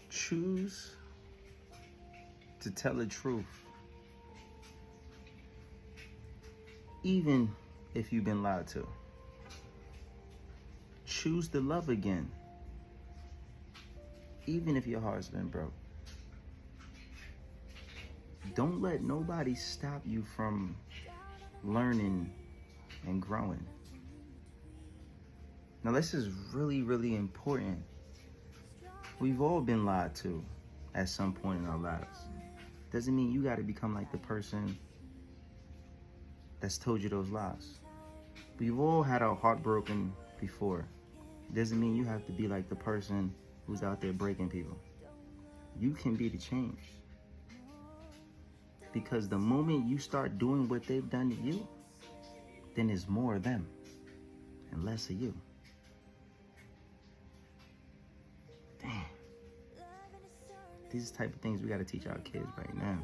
Choose to tell the truth, even if you've been lied to. Choose to love again, even if your heart's been broke. Don't let nobody stop you from learning and growing. Now, this is really, really important. We've all been lied to at some point in our lives. Doesn't mean you got to become like the person that's told you those lies. We've all had our heart broken before. Doesn't mean you have to be like the person who's out there breaking people. You can be the change. Because the moment you start doing what they've done to you, then there's more of them and less of you. Damn. These are the type of things we got to teach our kids right now.